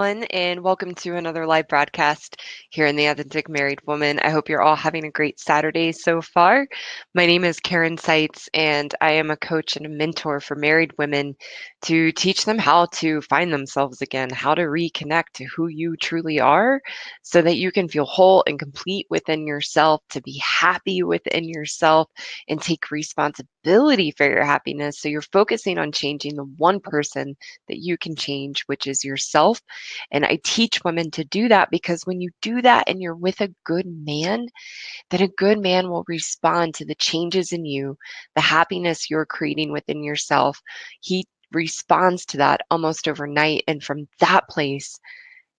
And welcome to another live broadcast here in the Authentic Married Woman. I hope you're all having a great Saturday so far. My name is Karen Seitz, and I am a coach and a mentor for married women to teach them how to find themselves again, how to reconnect to who you truly are so that you can feel whole and complete within yourself, to be happy within yourself, and take responsibility for your happiness. So you're focusing on changing the one person that you can change, which is yourself. And I teach women to do that because when you do that and you're with a good man, then a good man will respond to the changes in you, the happiness you're creating within yourself. He responds to that almost overnight. And from that place,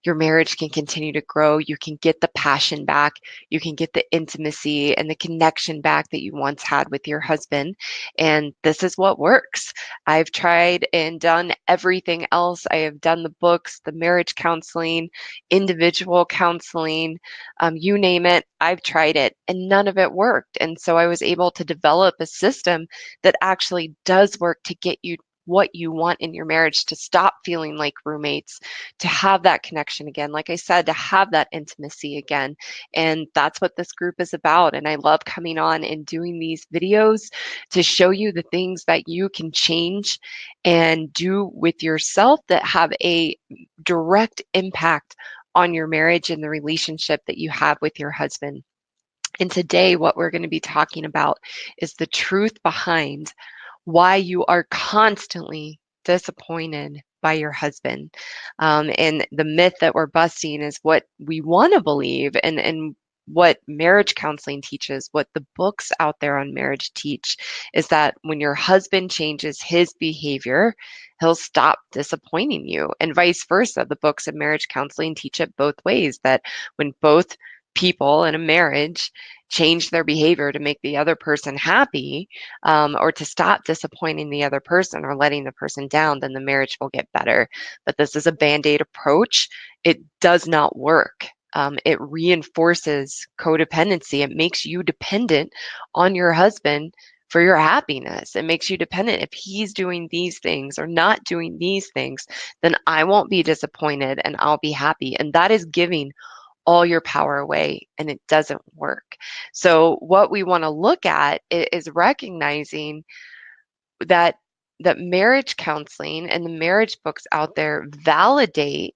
your marriage can continue to grow. You can get the passion back. You can get the intimacy and the connection back that you once had with your husband. And this is what works. I've tried and done everything else. I have done the books, the marriage counseling, individual counseling, you name it. I've tried it and none of it worked. And so I was able to develop a system that actually does work to get you what you want in your marriage, to stop feeling like roommates, to have that connection again. Like I said, to have that intimacy again. And that's what this group is about. And I love coming on and doing these videos to show you the things that you can change and do with yourself that have a direct impact on your marriage and the relationship that you have with your husband. And today, what we're going to be talking about is the truth behind why you are constantly disappointed by your husband. And the myth that we're busting is what we want to believe, and what marriage counseling teaches, what the books out there on marriage teach, is that when your husband changes his behavior, he'll stop disappointing you. And vice versa. The books of marriage counseling teach it both ways, that when both people in a marriage change their behavior to make the other person happy, or to stop disappointing the other person or letting the person down, then the marriage will get better. But this is a band-aid approach. It does not work. It reinforces codependency. It makes you dependent on your husband for your happiness. It makes you dependent. If he's doing these things or not doing these things, then I won't be disappointed and I'll be happy. And that is giving all your power away, and it doesn't work. So what we want to look at is recognizing that marriage counseling and the marriage books out there validate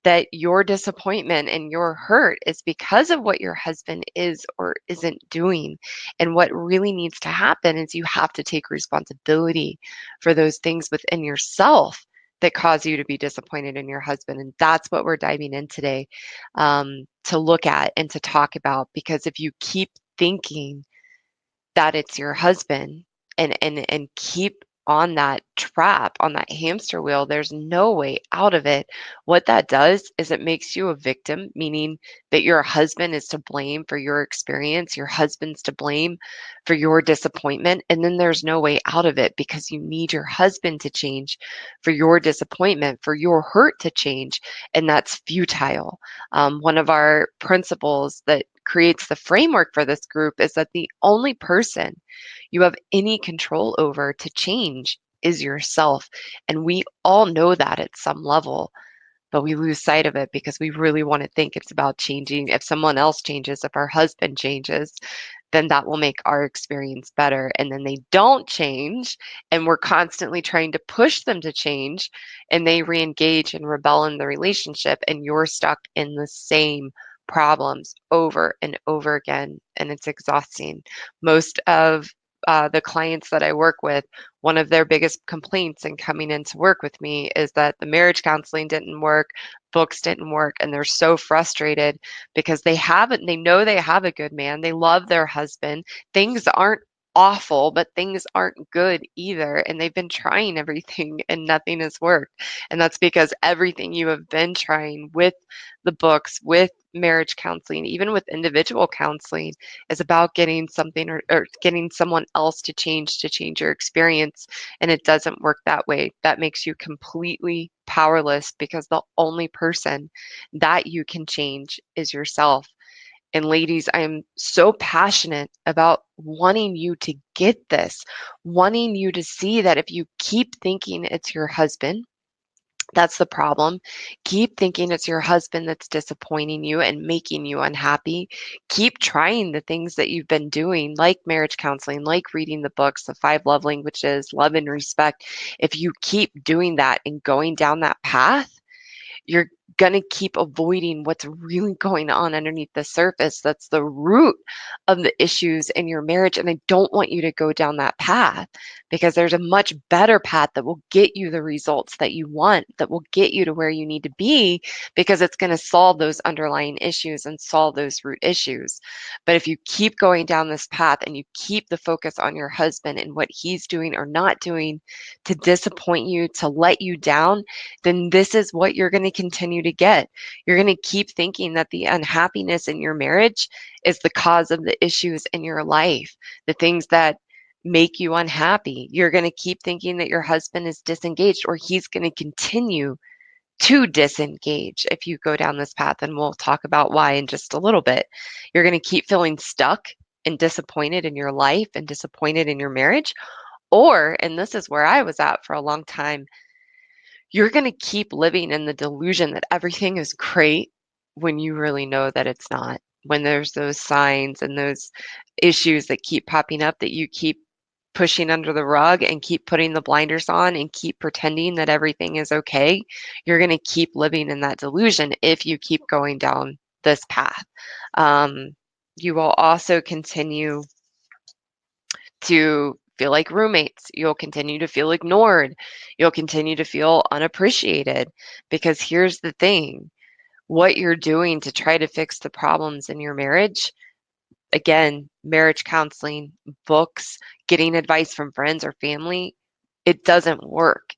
that your disappointment and your hurt is because of what your husband is or isn't doing. And what really needs to happen is you have to take responsibility for those things within yourself that cause you to be disappointed in your husband. And that's what we're diving in today, to look at and to talk about. Because if you keep thinking that it's your husband, and keep on that trap, on that hamster wheel, there's no way out of it. What that does is it makes you a victim, meaning that your husband is to blame for your experience, your husband's to blame for your disappointment, and then there's no way out of it because you need your husband to change for your disappointment, for your hurt to change, and that's futile. One of our principles that creates the framework for this group is that the only person you have any control over to change is yourself. And we all know that at some level, but we lose sight of it because we really want to think it's about changing. If someone else changes, if our husband changes, then that will make our experience better. And then they don't change, and we're constantly trying to push them to change, and they re-engage and rebel in the relationship, and you're stuck in the same problems over and over again, and it's exhausting. Most of the clients that I work with, one of their biggest complaints in coming in to work with me is that the marriage counseling didn't work, books didn't work, and they're so frustrated because they know they have a good man, they love their husband, things aren't awful, but things aren't good either, and they've been trying everything and nothing has worked. And that's because everything you have been trying with the books, with marriage counseling, even with individual counseling, is about getting something, or getting someone else to change your experience. And it doesn't work that way. That makes you completely powerless because the only person that you can change is yourself. And ladies, I am so passionate about wanting you to get this, wanting you to see that if you keep thinking it's your husband, That's the problem. Keep thinking it's your husband that's disappointing you and making you unhappy. Keep trying the things that you've been doing, like marriage counseling, like reading the books, the five love languages, love and respect. If you keep doing that and going down that path, you're going to keep avoiding what's really going on underneath the surface. That's the root of the issues in your marriage. And I don't want you to go down that path, because there's a much better path that will get you the results that you want, that will get you to where you need to be, because it's going to solve those underlying issues and solve those root issues. But if you keep going down this path and you keep the focus on your husband and what he's doing or not doing to disappoint you, to let you down, then this is what you're going to continue to get. You're going to keep thinking that the unhappiness in your marriage is the cause of the issues in your life, the things that make you unhappy. You're going to keep thinking that your husband is disengaged, or he's going to continue to disengage if you go down this path. And we'll talk about why in just a little bit. You're going to keep feeling stuck and disappointed in your life and disappointed in your marriage. Or, and this is where I was at for a long time, you're going to keep living in the delusion that everything is great when you really know that it's not. When there's those signs and those issues that keep popping up that you keep pushing under the rug and keep putting the blinders on and keep pretending that everything is okay, you're going to keep living in that delusion if you keep going down this path. Um, you will also continue to feel like roommates. You'll continue to feel ignored. You'll continue to feel unappreciated, because here's the thing: what you're doing to try to fix the problems in your marriage, again, marriage counseling, books, getting advice from friends or family, it doesn't work.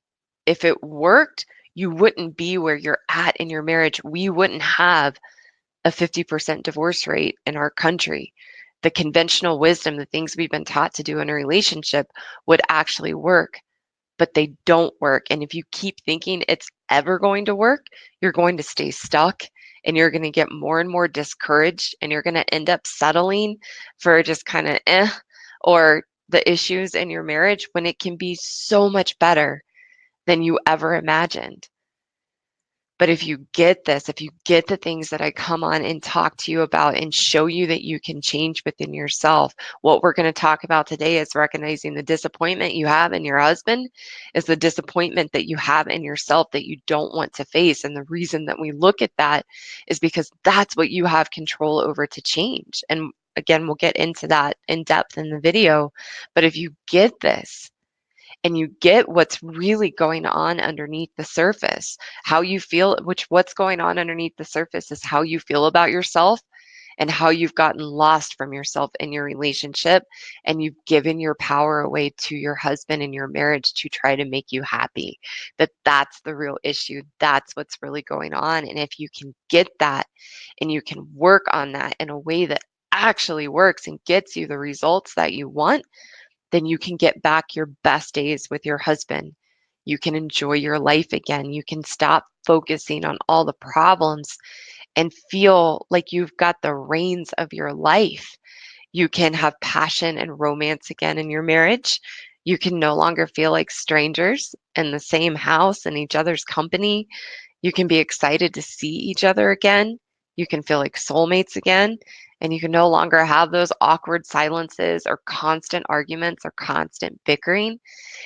If it worked, you wouldn't be where you're at in your marriage. We wouldn't have a 50% divorce rate in our country. The conventional wisdom, the things we've been taught to do in a relationship, would actually work, but they don't work. And if you keep thinking it's ever going to work, you're going to stay stuck, and you're going to get more and more discouraged, and you're going to end up settling for just kind of or the issues in your marriage, when it can be so much better than you ever imagined. But if you get this, if you get the things that I come on and talk to you about and show you that you can change within yourself, what we're going to talk about today is recognizing the disappointment you have in your husband is the disappointment that you have in yourself that you don't want to face. And the reason that we look at that is because that's what you have control over to change. And again, we'll get into that in depth in the video. But if you get this, and you get what's really going on underneath the surface, how you feel, which what's going on underneath the surface is how you feel about yourself and how you've gotten lost from yourself in your relationship, and you've given your power away to your husband in your marriage to try to make you happy. That's the real issue. That's what's really going on. And if you can get that and you can work on that in a way that actually works and gets you the results that you want, then you can get back your best days with your husband. You can enjoy your life again. You can stop focusing on all the problems and feel like you've got the reins of your life. You can have passion and romance again in your marriage. You can no longer feel like strangers in the same house and each other's company. You can be excited to see each other again. You can feel like soulmates again. And you can no longer have those awkward silences or constant arguments or constant bickering.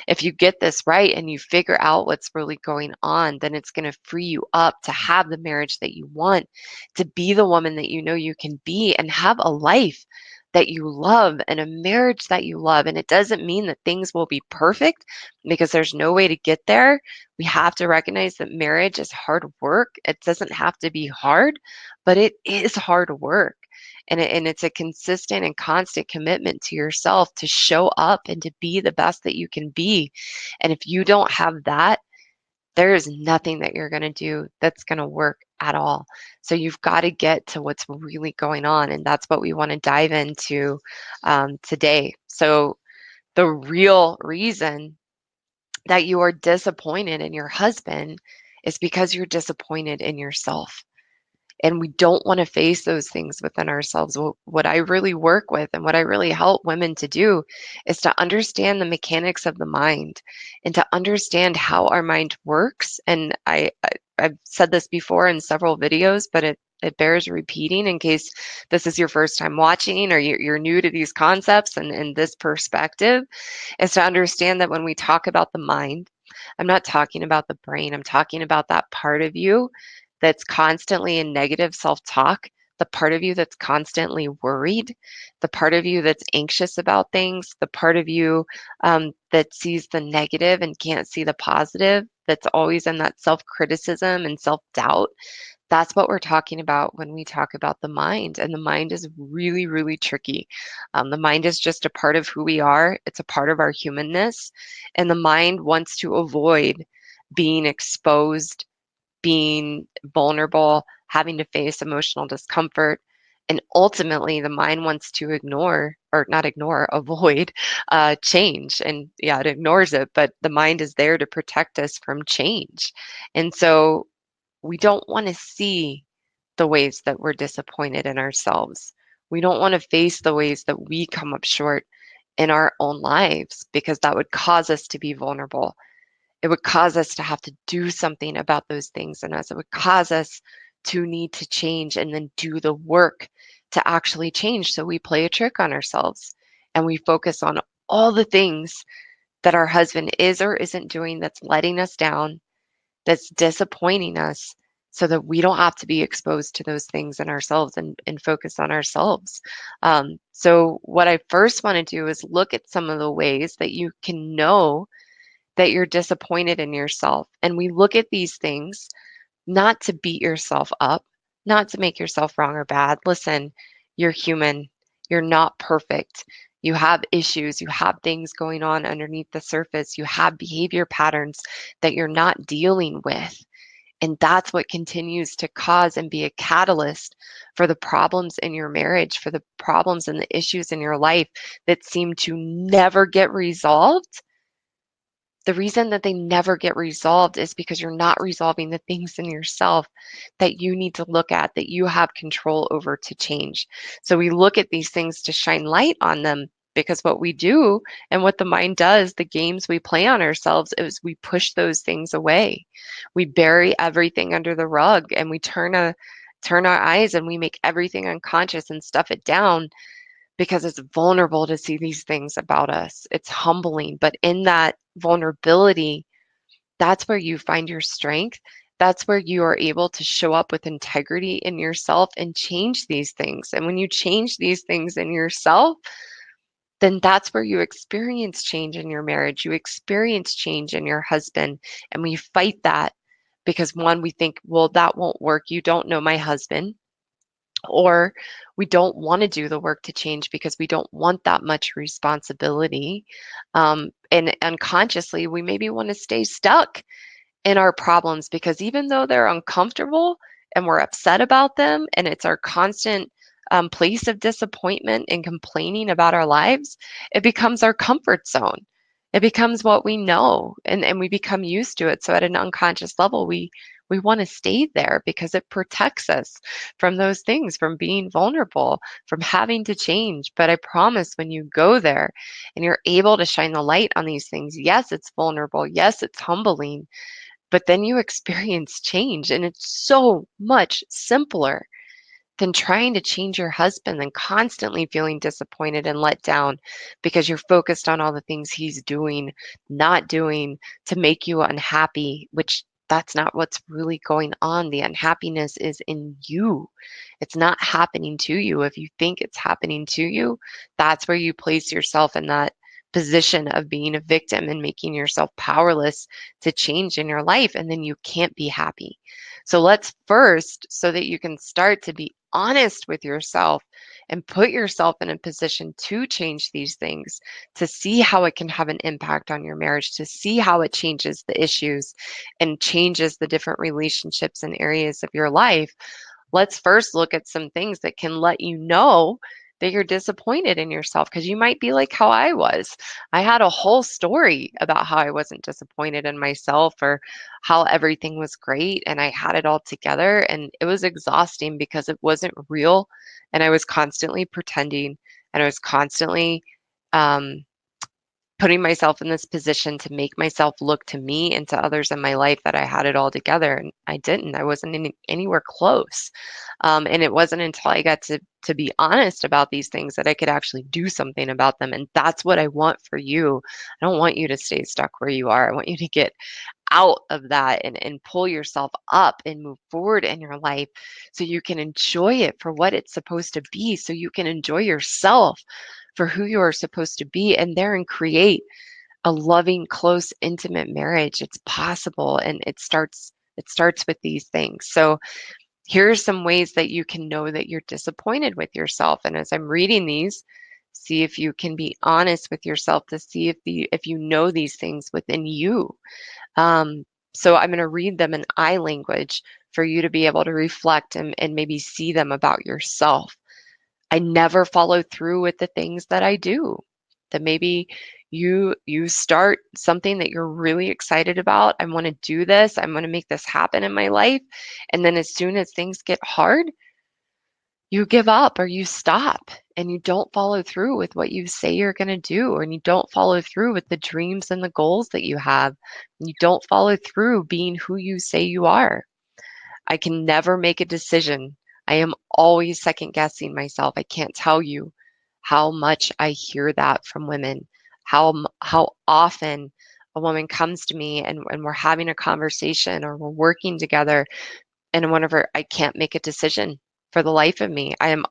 If you get this right and you figure out what's really going on, then it's going to free you up to have the marriage that you want, to be the woman that you know you can be, and have a life that you love and a marriage that you love. And it doesn't mean that things will be perfect, because there's no way to get there. We have to recognize that marriage is hard work. It doesn't have to be hard, but it is hard work. And it's a consistent and constant commitment to yourself to show up and to be the best that you can be. And if you don't have that, there is nothing that you're going to do that's going to work at all. So you've got to get to what's really going on. And that's what we want to dive into today. So the real reason that you are disappointed in your husband is because you're disappointed in yourself. And we don't want to face those things within ourselves. What I really work with and what I really help women to do is to understand the mechanics of the mind and to understand how our mind works. And I've said this before in several videos, but it bears repeating in case this is your first time watching or you're new to these concepts and this perspective, is to understand that when we talk about the mind, I'm not talking about the brain. I'm talking about that part of you that's constantly in negative self talk, the part of you that's constantly worried, the part of you that's anxious about things, the part of you that sees the negative and can't see the positive, that's always in that self criticism and self doubt. That's what we're talking about when we talk about the mind. And the mind is really, really tricky. The mind is just a part of who we are, it's a part of our humanness. And the mind wants to avoid being exposed, being vulnerable, having to face emotional discomfort. And ultimately, the mind wants to ignore, or not ignore, avoid change. And yeah, it ignores it, but the mind is there to protect us from change. And so we don't want to see the ways that we're disappointed in ourselves. We don't want to face the ways that we come up short in our own lives because that would cause us to be vulnerable. It would cause us to have to do something about those things in us. It would cause us to need to change and then do the work to actually change. So we play a trick on ourselves and we focus on all the things that our husband is or isn't doing that's letting us down, that's disappointing us, so that we don't have to be exposed to those things in ourselves and focus on ourselves. So what I first want to do is look at some of the ways that you can know that you're disappointed in yourself. And we look at these things not to beat yourself up, not to make yourself wrong or bad. Listen, you're human. You're not perfect. You have issues. You have things going on underneath the surface. You have behavior patterns that you're not dealing with. And that's what continues to cause and be a catalyst for the problems in your marriage, for the problems and the issues in your life that seem to never get resolved. The reason that they never get resolved is because you're not resolving the things in yourself that you need to look at, that you have control over to change. So we look at these things to shine light on them because what we do and what the mind does, the games we play on ourselves, is we push those things away. We bury everything under the rug and we turn our eyes and we make everything unconscious and stuff it down because it's vulnerable to see these things about us. It's humbling, but in that vulnerability, that's where you find your strength. That's where you are able to show up with integrity in yourself and change these things. And when you change these things in yourself, then that's where you experience change in your marriage. You experience change in your husband. And we fight that because one, we think, well, that won't work. You don't know my husband. Or we don't want to do the work to change because we don't want that much responsibility. And unconsciously, we maybe want to stay stuck in our problems because even though they're uncomfortable and we're upset about them, and it's our constant place of disappointment and complaining about our lives, it becomes our comfort zone. It becomes what we know, and we become used to it. So at an unconscious level, we want to stay there because it protects us from those things, from being vulnerable, from having to change. But I promise when you go there and you're able to shine the light on these things, yes, it's vulnerable. Yes, it's humbling, but then you experience change and it's so much simpler than trying to change your husband and constantly feeling disappointed and let down because you're focused on all the things he's doing, not doing to make you unhappy, which that's not what's really going on. The unhappiness is in you. It's not happening to you. If you think it's happening to you, that's where you place yourself in that position of being a victim and making yourself powerless to change in your life. And then you can't be happy. So let's first, so that you can start to be honest with yourself and put yourself in a position to change these things, to see how it can have an impact on your marriage, to see how it changes the issues and changes the different relationships and areas of your life. Let's first look at some things that can let you know that you're disappointed in yourself, because you might be like how I was. I had a whole story about how I wasn't disappointed in myself or how everything was great and I had it all together. And it was exhausting because it wasn't real. And I was constantly pretending and I was constantly um, putting myself in this position to make myself look to me and to others in my life that I had it all together, and I didn't. I wasn't anywhere close. And it wasn't until I got to be honest about these things that I could actually do something about them. And that's what I want for you. I don't want you to stay stuck where you are. I want you to get out of that and pull yourself up and move forward in your life so you can enjoy it for what it's supposed to be, so you can enjoy yourself for who you are supposed to be, and therein create a loving, close, intimate marriage. It's possible, and it starts with these things. So here's some ways that you can know that you're disappointed with yourself. And as I'm reading these, see if you can be honest with yourself to see if you know these things within you. um, so I'm going to read them in I language for you to be able to reflect and maybe see them about yourself. I never follow through with the things that I do. That maybe you start something that you're really excited about. I want to do this. I'm going to make this happen in my life. And then as soon as things get hard, you give up or you stop and you don't follow through with what you say you're going to do, and you don't follow through with the dreams and the goals that you have. You don't follow through being who you say you are. I can never make a decision. I am always second guessing myself. I can't tell you how much I hear that from women, how often a woman comes to me and we're having a conversation or we're working together, and whenever I can't make a decision for the life of me, I'm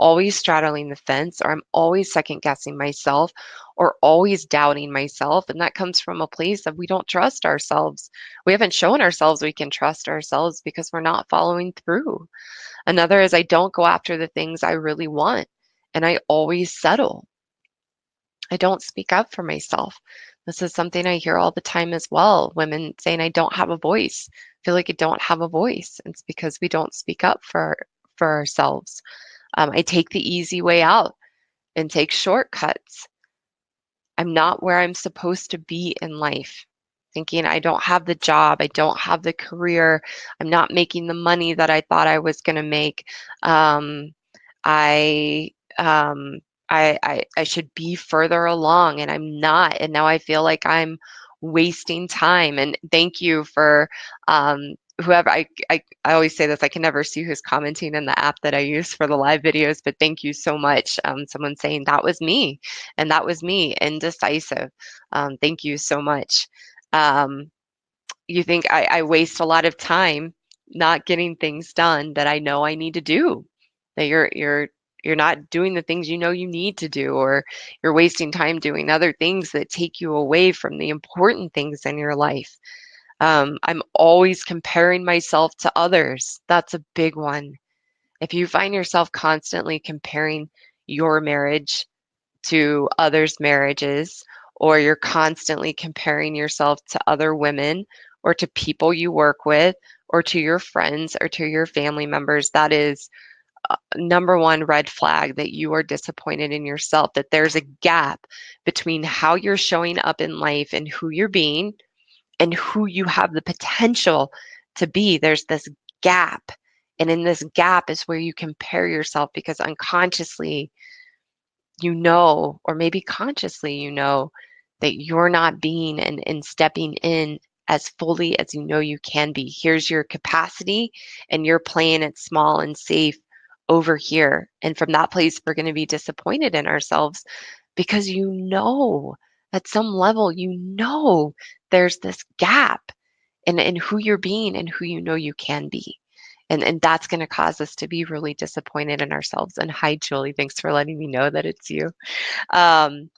always straddling the fence, or I'm always second guessing myself, or always doubting myself. And that comes from a place of we don't trust ourselves. We haven't shown ourselves we can trust ourselves because we're not following through. Another is I don't go after the things I really want, and I always settle. I don't speak up for myself. This is something I hear all the time as well. Women saying I don't have a voice. I feel like I don't have a voice. It's because we don't speak up for ourselves. I take the easy way out and take shortcuts. I'm not where I'm supposed to be in life. Thinking I don't have the job, I don't have the career, I'm not making the money that I thought I was going to make. Um, I um I should be further along and I'm not, and now I feel like I'm wasting time. And thank you for whoever I always say this, I can never see who's commenting in the app that I use for the live videos, but thank you so much. Someone saying that was me, and that was me, indecisive. Thank you so much. Um, you think I waste a lot of time not getting things done that I know I need to do, that you're not doing the things you know you need to do, or you're wasting time doing other things that take you away from the important things in your life. I'm always comparing myself to others. That's a big one. If you find yourself constantly comparing your marriage to others' marriages, or you're constantly comparing yourself to other women or to people you work with or to your friends or to your family members, that is number one red flag that you are disappointed in yourself, that there's a gap between how you're showing up in life and who you're being and who you have the potential to be. There's this gap. And in this gap is where you compare yourself because unconsciously you know, or maybe consciously you know, that you're not being and stepping in as fully as you know you can be. Here's your capacity, and you're playing it small and safe over here. And from that place, we're going to be disappointed in ourselves because you know, at some level, you know, there's this gap in who you're being and who you know you can be. And that's going to cause us to be really disappointed in ourselves. And hi, Julie, thanks for letting me know that it's you. Um,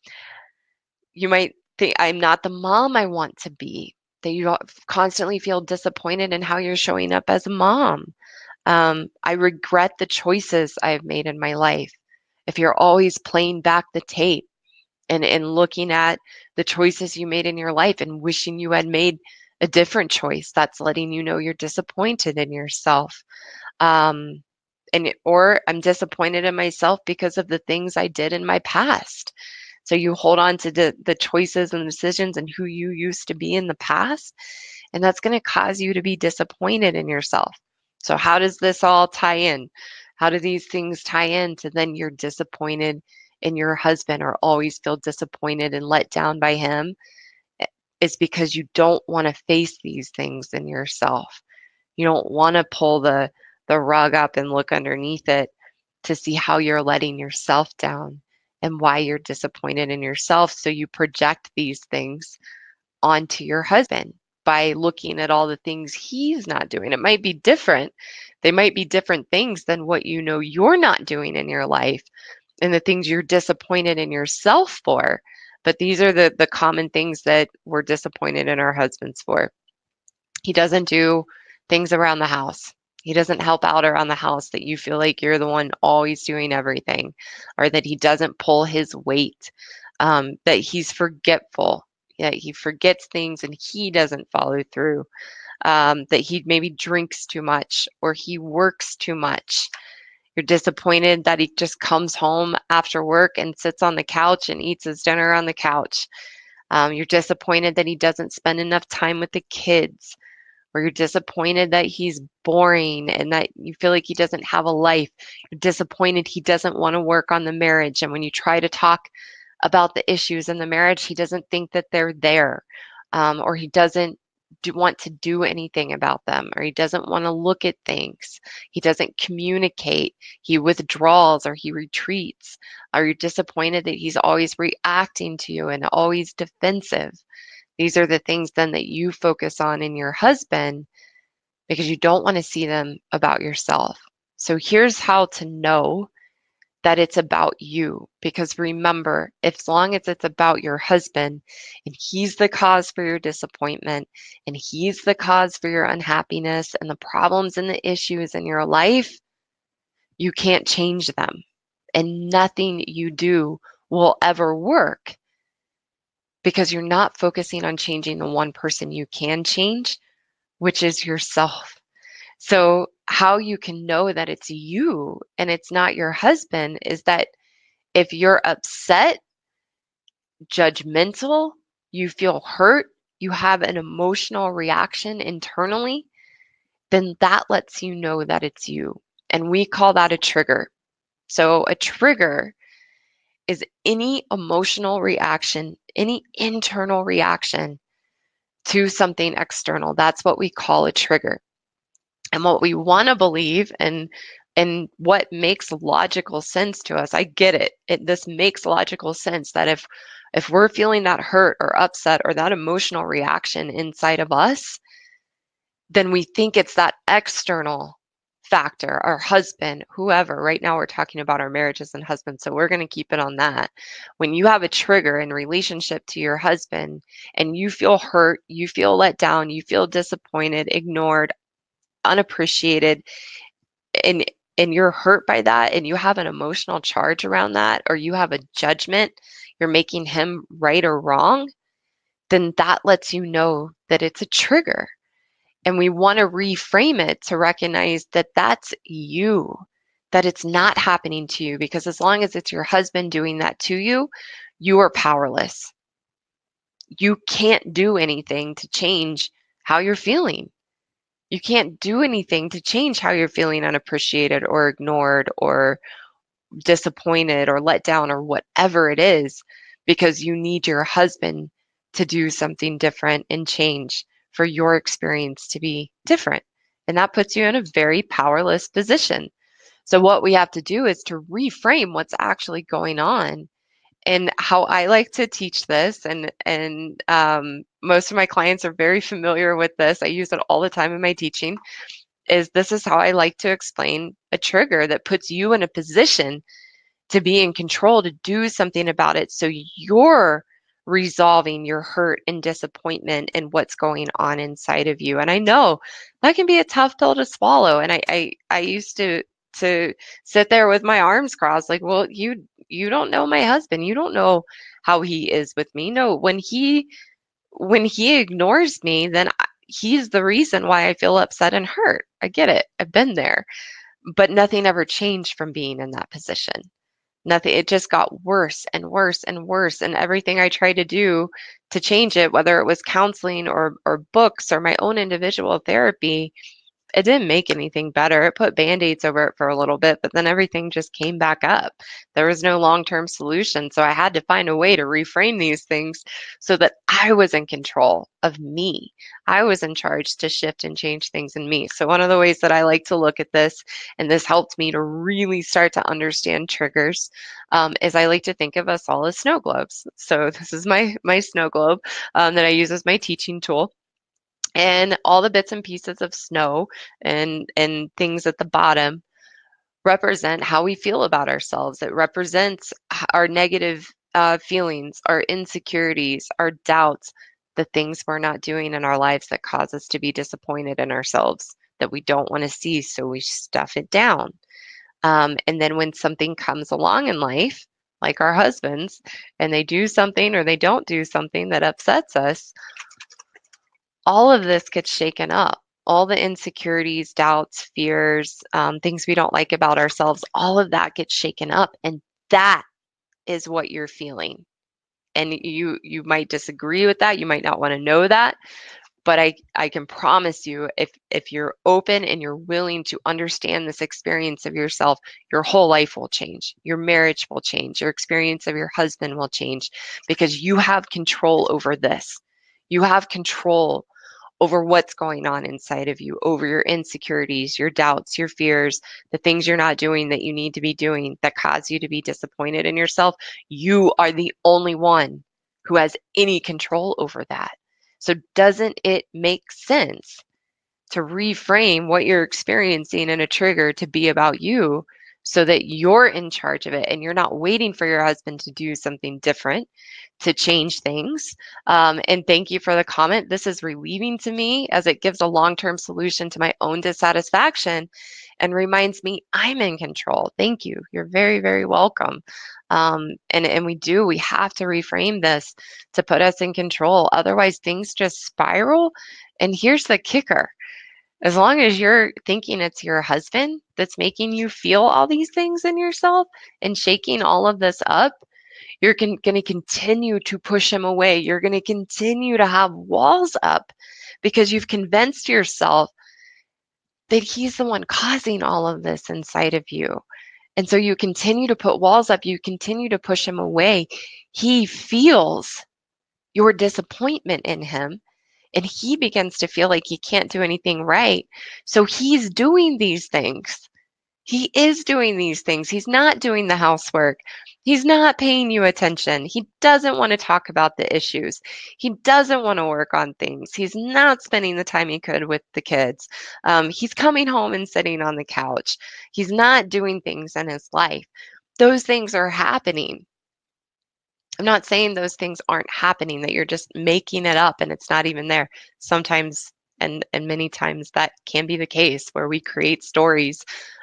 you might think I'm not the mom I want to be, that you constantly feel disappointed in how you're showing up as a mom. I regret the choices I've made in my life. If you're always playing back the tape and looking at the choices you made in your life and wishing you had made a different choice, that's letting you know you're disappointed in yourself. Um, or I'm disappointed in myself because of the things I did in my past. So you hold on to the choices and decisions and who you used to be in the past, and that's going to cause you to be disappointed in yourself. So how does this all tie in? How do these things tie in to then you're disappointed in your husband or always feel disappointed and let down by him? It's because you don't want to face these things in yourself. You don't want to pull the rug up and look underneath it to see how you're letting yourself down and why you're disappointed in yourself. So you project these things onto your husband by looking at all the things he's not doing. It might be different. They might be different things than what you know you're not doing in your life and the things you're disappointed in yourself for. But these are the common things that we're disappointed in our husbands for. He doesn't do things around the house. He doesn't help out around the house that you feel like you're the one always doing everything, or that he doesn't pull his weight, that he's forgetful, that he forgets things and he doesn't follow through, that he maybe drinks too much or he works too much. You're disappointed that he just comes home after work and sits on the couch and eats his dinner on the couch. You're disappointed that he doesn't spend enough time with the kids, or you're disappointed that he's boring and that you feel like he doesn't have a life. You're disappointed he doesn't want to work on the marriage. And when you try to talk about the issues in the marriage, he doesn't think that they're there, or he doesn't want to do anything about them, or he doesn't want to look at things. He doesn't communicate. He withdraws or he retreats. Are you disappointed that he's always reacting to you and always defensive? These are the things then that you focus on in your husband because you don't want to see them about yourself. So here's how to know that it's about you. Because remember, as long as it's about your husband and he's the cause for your disappointment and he's the cause for your unhappiness and the problems and the issues in your life, you can't change them. And nothing you do will ever work because you're not focusing on changing the one person you can change, which is yourself. So, how you can know that it's you and it's not your husband is that if you're upset, judgmental, you feel hurt, you have an emotional reaction internally, then that lets you know that it's you. And we call that a trigger. So, a trigger is any emotional reaction, any internal reaction to something external. That's what we call a trigger. And what we want to believe and what makes logical sense to us. I get it. This makes logical sense that if we're feeling that hurt or upset or that emotional reaction inside of us, then we think it's that external factor, our husband, whoever. Right now we're talking about our marriages and husbands, so we're going to keep it on that. When you have a trigger in relationship to your husband and you feel hurt, you feel let down, you feel disappointed, ignored, unappreciated, and you're hurt by that and you have an emotional charge around that, or you have a judgment, you're making him right or wrong, then that lets you know that it's a trigger. And we want to reframe it to recognize that that's you, that it's not happening to you, because as long as it's your husband doing that to you, you are powerless. You can't do anything to change how you're feeling. You can't do anything to change how you're feeling unappreciated or ignored or disappointed or let down or whatever it is, because you need your husband to do something different and change for your experience to be different. And that puts you in a very powerless position. So, what we have to do is to reframe what's actually going on. And how I like to teach this, and most of my clients are very familiar with this. I use it all the time in my teaching. This is how I like to explain a trigger that puts you in a position to be in control, to do something about it. So you're resolving your hurt and disappointment and what's going on inside of you. And I know that can be a tough pill to swallow. And I used to sit there with my arms crossed, like, well, you don't know my husband. You don't know how he is with me. No, when he ignores me, then he's the reason why I feel upset and hurt. I get it. I've been there. But nothing ever changed from being in that position. Nothing, it just got worse and worse and worse. And everything I tried to do to change it, whether it was counseling or books or my own individual therapy, it didn't make anything better. It put band-aids over it for a little bit, but then everything just came back up. There was no long-term solution. So I had to find a way to reframe these things so that I was in control of me. I was in charge to shift and change things in me. So one of the ways that I like to look at this, and this helped me to really start to understand triggers, is I like to think of us all as snow globes. So this is my snow globe that I use as my teaching tool, and all the bits and pieces of snow and things at the bottom represent how we feel about ourselves. It represents our negative feelings, our insecurities, our doubts, the things we're not doing in our lives that cause us to be disappointed in ourselves, that we don't want to see, so we stuff it down. And then when something comes along in life, like our husbands, and they do something or they don't do something that upsets us, all of this gets shaken up. All the insecurities, doubts, fears, things we don't like about ourselves, all of that gets shaken up. And that is what you're feeling. And you might disagree with that. You might not want to know that. But I can promise you, if you're open and you're willing to understand this experience of yourself, your whole life will change. Your marriage will change. Your experience of your husband will change because you have control over this. You have control over what's going on inside of you, over your insecurities, your doubts, your fears, the things you're not doing that you need to be doing that cause you to be disappointed in yourself. You are the only one who has any control over that. So, doesn't it make sense to reframe what you're experiencing in a trigger to be about you so that you're in charge of it and you're not waiting for your husband to do something different to change things? And thank you for the comment. This is relieving to me as it gives a long term solution to my own dissatisfaction and reminds me I'm in control. Thank you. You're very, very welcome. And we have to reframe this to put us in control. Otherwise, things just spiral. And here's the kicker: as long as you're thinking it's your husband that's making you feel all these things in yourself and shaking all of this up, you're going to continue to push him away. You're going to continue to have walls up because you've convinced yourself that he's the one causing all of this inside of you. And so you continue to put walls up, you continue to push him away. He feels your disappointment in him, and he begins to feel like he can't do anything right. So he's doing these things. He is doing these things. He's not doing the housework. He's not paying you attention. He doesn't want to talk about the issues. He doesn't want to work on things. He's not spending the time he could with the kids. He's coming home and sitting on the couch. He's not doing things in his life. Those things are happening. I'm not saying those things aren't happening, that you're just making it up and it's not even there. Sometimes and many times that can be the case where we create stories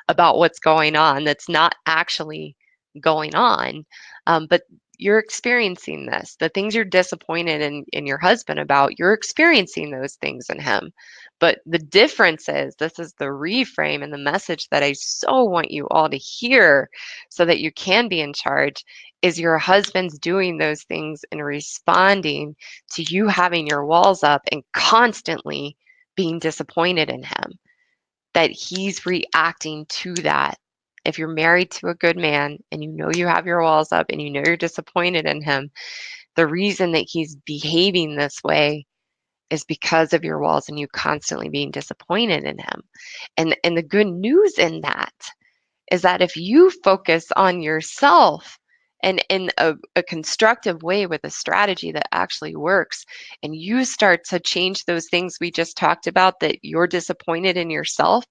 about what's going on that's not actually going on. But you're experiencing this. The things you're disappointed in your husband about, you're experiencing those things in him. But the difference is, this is the reframe and the message that I so want you all to hear so that you can be in charge, is your husband's doing those things and responding to you having your walls up and constantly being disappointed in him, that he's reacting to that. If you're married to a good man and you know you have your walls up and you know you're disappointed in him, the reason that he's behaving this way is because of your walls and you constantly being disappointed in him. And the good news in that is that if you focus on yourself and in a constructive way with a strategy that actually works, and you start to change those things we just talked about that you're disappointed in yourself,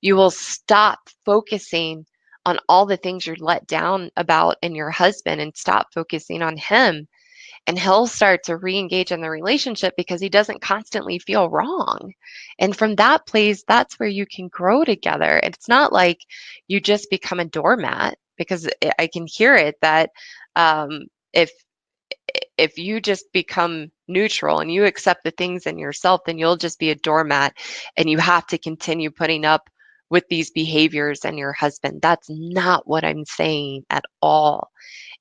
you will stop focusing on all the things you're let down about in your husband and stop focusing on him, and he'll start to re-engage in the relationship because he doesn't constantly feel wrong. And from that place, that's where you can grow together. It's not like you just become a doormat, because I can hear it that um, if if you just become neutral and you accept the things in yourself, then you'll just be a doormat and you have to continue putting up with these behaviors and your husband. That's not what I'm saying at all.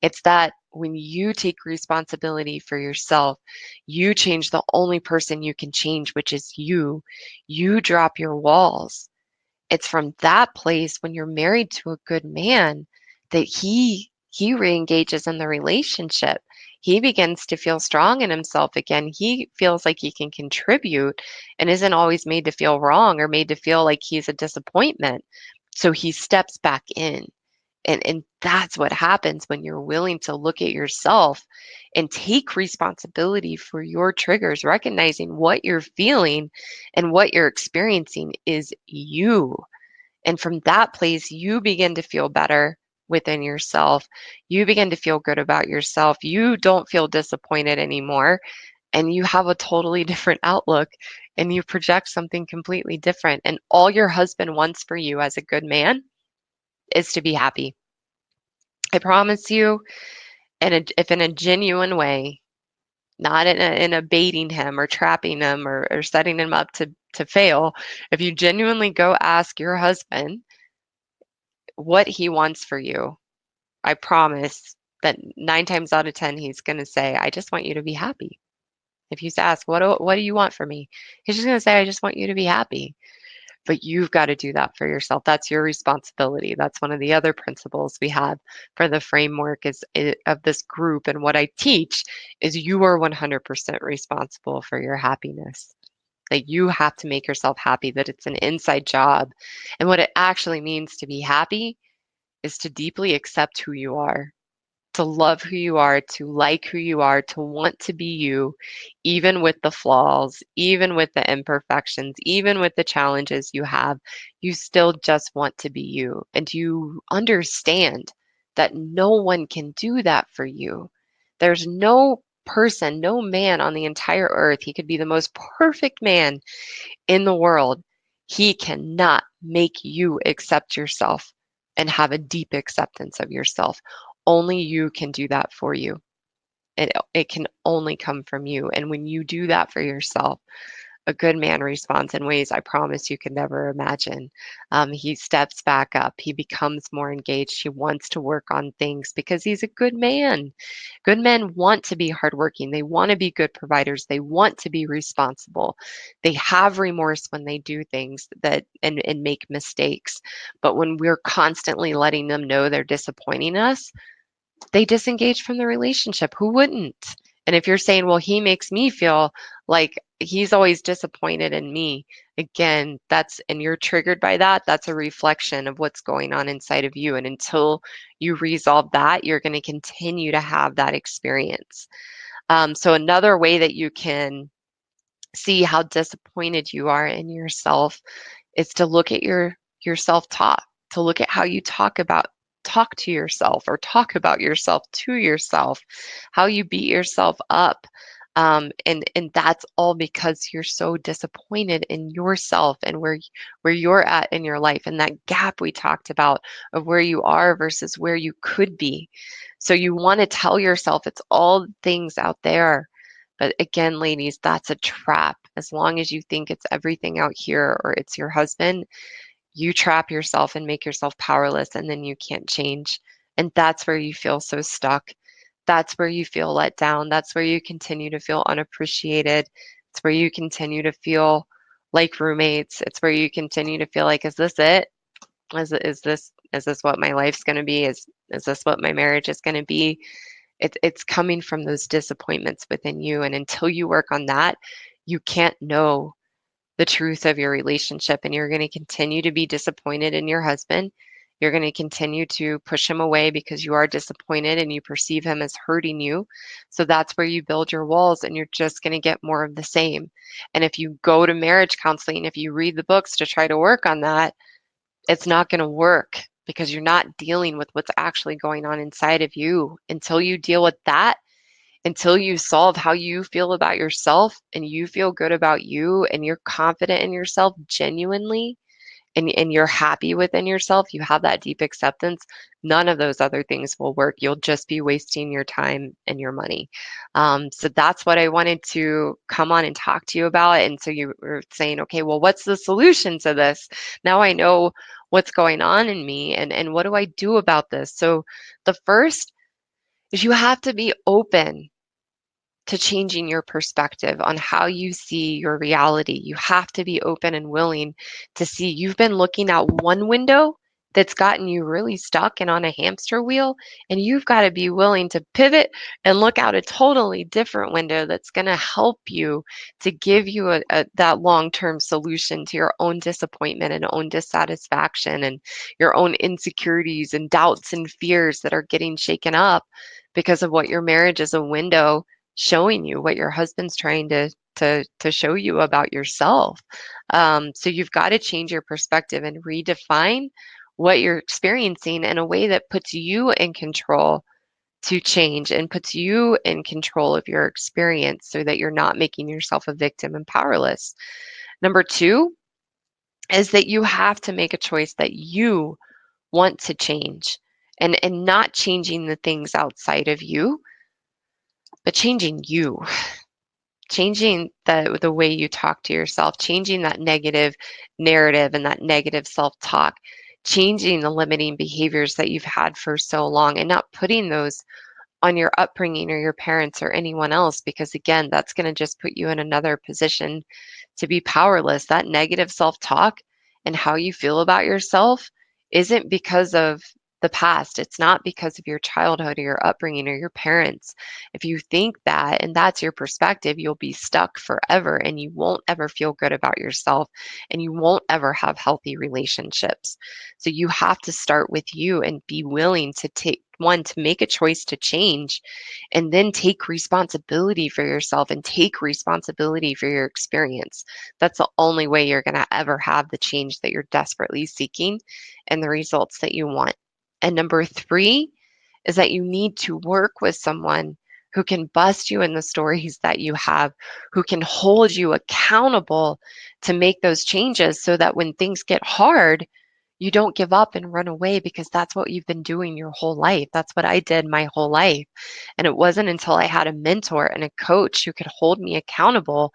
It's that when you take responsibility for yourself, you change the only person you can change, which is you. You drop your walls. It's from that place when you're married to a good man that he re-engages in the relationship. He begins to feel strong in himself again. He feels like he can contribute and isn't always made to feel wrong or made to feel like he's a disappointment. So he steps back in. And that's what happens when you're willing to look at yourself and take responsibility for your triggers, recognizing what you're feeling and what you're experiencing is you. And from that place, you begin to feel better within yourself. You begin to feel good about yourself. You don't feel disappointed anymore. And you have a totally different outlook and you project something completely different. And all your husband wants for you as a good man is to be happy. I promise you, if in a genuine way, not in a baiting him or trapping him or setting him up to fail, if you genuinely go ask your husband what he wants for you, I promise that 9 times out of 10, he's going to say, I just want you to be happy. If you ask, what do you want from me? He's just going to say, I just want you to be happy. But you've got to do that for yourself. That's your responsibility. That's one of the other principles we have for the framework of this group. And what I teach is you are 100% responsible for your happiness. That you have to make yourself happy, that it's an inside job. And what it actually means to be happy is to deeply accept who you are, to love who you are, to like who you are, to want to be you, even with the flaws, even with the imperfections, even with the challenges you have, you still just want to be you. And you understand that no one can do that for you. There's no person, no man on the entire earth. He could be the most perfect man in the world. He cannot make you accept yourself and have a deep acceptance of yourself. Only you can do that for you. It can only come from you. And when you do that for yourself, a good man responds in ways I promise you could never imagine. He steps back up. He becomes more engaged. He wants to work on things because he's a good man. Good men want to be hardworking. They want to be good providers. They want to be responsible. They have remorse when they do things and make mistakes. But when we're constantly letting them know they're disappointing us, they disengage from the relationship. Who wouldn't? And if you're saying, well, he makes me feel like he's always disappointed in me, again, and you're triggered by that, that's a reflection of what's going on inside of you. And until you resolve that, you're going to continue to have that experience. So another way that you can see how disappointed you are in yourself is to look at your self-talk, to look at how you talk to yourself or talk about yourself to yourself, how you beat yourself up. And that's all because you're so disappointed in yourself and where you're at in your life and that gap we talked about of where you are versus where you could be. So you want to tell yourself it's all things out there. But again, ladies, that's a trap. As long as you think it's everything out here or it's your husband, you trap yourself and make yourself powerless, and then you can't change. And that's where you feel so stuck. That's where you feel let down. That's where you continue to feel unappreciated. It's where you continue to feel like roommates. It's where you continue to feel like, is this it? Is this what my life's going to be? Is this what my marriage is going to be? It's coming from those disappointments within you. And until you work on that, you can't know the truth of your relationship. And you're going to continue to be disappointed in your husband. You're going to continue to push him away because you are disappointed and you perceive him as hurting you. So that's where you build your walls and you're just going to get more of the same. And if you go to marriage counseling, if you read the books to try to work on that, it's not going to work because you're not dealing with what's actually going on inside of you. Until you deal with that, until you solve how you feel about yourself and you feel good about you and you're confident in yourself genuinely, and you're happy within yourself, you have that deep acceptance, none of those other things will work. You'll just be wasting your time and your money. So that's what I wanted to come on and talk to you about. And so you were saying, okay, well, what's the solution to this? Now I know what's going on in me, and what do I do about this? So the first is you have to be open to changing your perspective on how you see your reality. You have to be open and willing to see you've been looking out one window that's gotten you really stuck and on a hamster wheel, and you've got to be willing to pivot and look out a totally different window that's going to help you to give you that long-term solution to your own disappointment and own dissatisfaction and your own insecurities and doubts and fears that are getting shaken up because of what your marriage is a window showing you, what your husband's trying to show you about yourself. So you've got to change your perspective and redefine what you're experiencing in a way that puts you in control to change and puts you in control of your experience so that you're not making yourself a victim and powerless. Number two is that you have to make a choice that you want to change, and not changing the things outside of you, but changing you. Changing the way you talk to yourself, changing that negative narrative and that negative self-talk, changing the limiting behaviors that you've had for so long, and not putting those on your upbringing or your parents or anyone else, because again, that's going to just put you in another position to be powerless. That negative self-talk and how you feel about yourself isn't because of the past. It's not because of your childhood or your upbringing or your parents. If you think that and that's your perspective, you'll be stuck forever and you won't ever feel good about yourself and you won't ever have healthy relationships. So you have to start with you and be willing to to make a choice to change, and then take responsibility for yourself and take responsibility for your experience. That's the only way you're going to ever have the change that you're desperately seeking and the results that you want. And number three is that you need to work with someone who can bust you in the stories that you have, who can hold you accountable to make those changes so that when things get hard, you don't give up and run away, because that's what you've been doing your whole life. That's what I did my whole life. And it wasn't until I had a mentor and a coach who could hold me accountable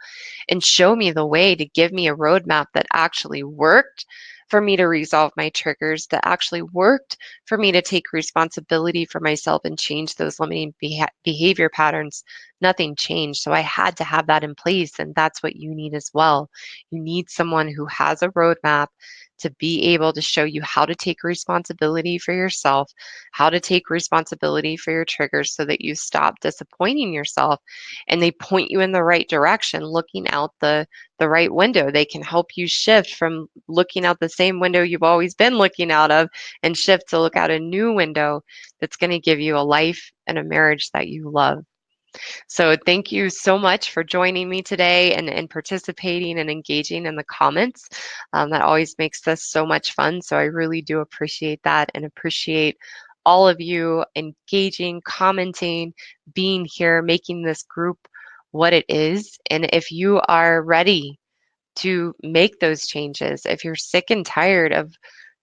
and show me the way, to give me a roadmap that actually worked for me to resolve my triggers, that actually worked for me to take responsibility for myself and change those limiting behavior patterns. Nothing changed. So I had to have that in place. And that's what you need as well. You need someone who has a roadmap to be able to show you how to take responsibility for yourself, how to take responsibility for your triggers so that you stop disappointing yourself and they point you in the right direction, looking out the right window. They can help you shift from looking out the same window you've always been looking out of and shift to look out a new window that's going to give you a life and a marriage that you love. So thank you so much for joining me today and participating and engaging in the comments. That always makes this so much fun. So I really do appreciate that and appreciate all of you engaging, commenting, being here, making this group what it is. And if you are ready to make those changes, if you're sick and tired of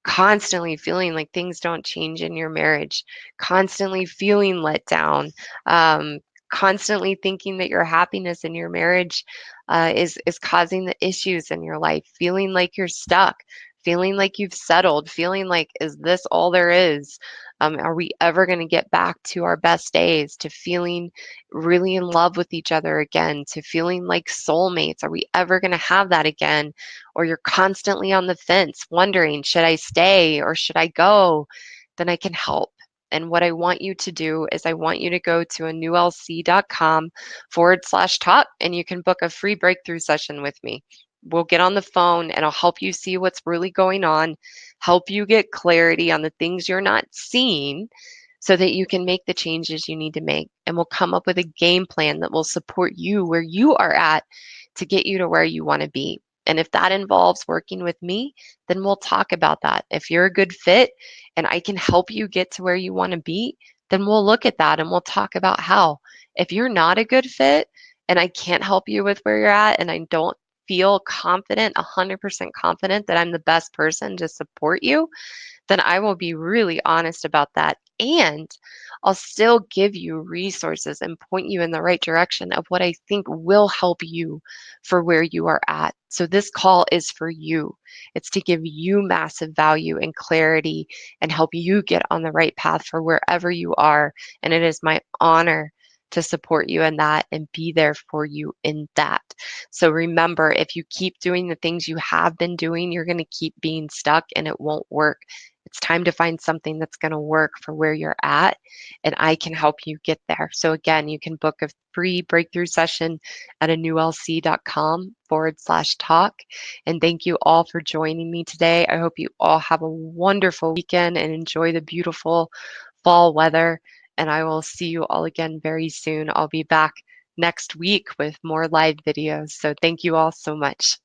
constantly feeling like things don't change in your marriage, constantly feeling let down, um, constantly thinking that your happiness in your marriage is causing the issues in your life, feeling like you're stuck, feeling like you've settled, feeling like, is this all there is? Are we ever going to get back to our best days, to feeling really in love with each other again, to feeling like soulmates? Are we ever going to have that again? Or you're constantly on the fence wondering, should I stay or should I go? Then I can help. And what I want you to do is I want you to go to anewlc.com/talk, and you can book a free breakthrough session with me. We'll get on the phone and I'll help you see what's really going on, help you get clarity on the things you're not seeing so that you can make the changes you need to make. And we'll come up with a game plan that will support you where you are at to get you to where you want to be. And if that involves working with me, then we'll talk about that. If you're a good fit and I can help you get to where you want to be, then we'll look at that and we'll talk about how. If you're not a good fit and I can't help you with where you're at and I don't feel confident, 100% confident that I'm the best person to support you, then I will be really honest about that. And I'll still give you resources and point you in the right direction of what I think will help you for where you are at. So this call is for you. It's to give you massive value and clarity and help you get on the right path for wherever you are. And it is my honor to support you in that and be there for you in that. So remember, if you keep doing the things you have been doing, you're going to keep being stuck and it won't work. It's time to find something that's going to work for where you're at, and I can help you get there. So again, you can book a free breakthrough session at anewlc.com/talk. And thank you all for joining me today. I hope you all have a wonderful weekend and enjoy the beautiful fall weather. And I will see you all again very soon. I'll be back next week with more live videos. So thank you all so much.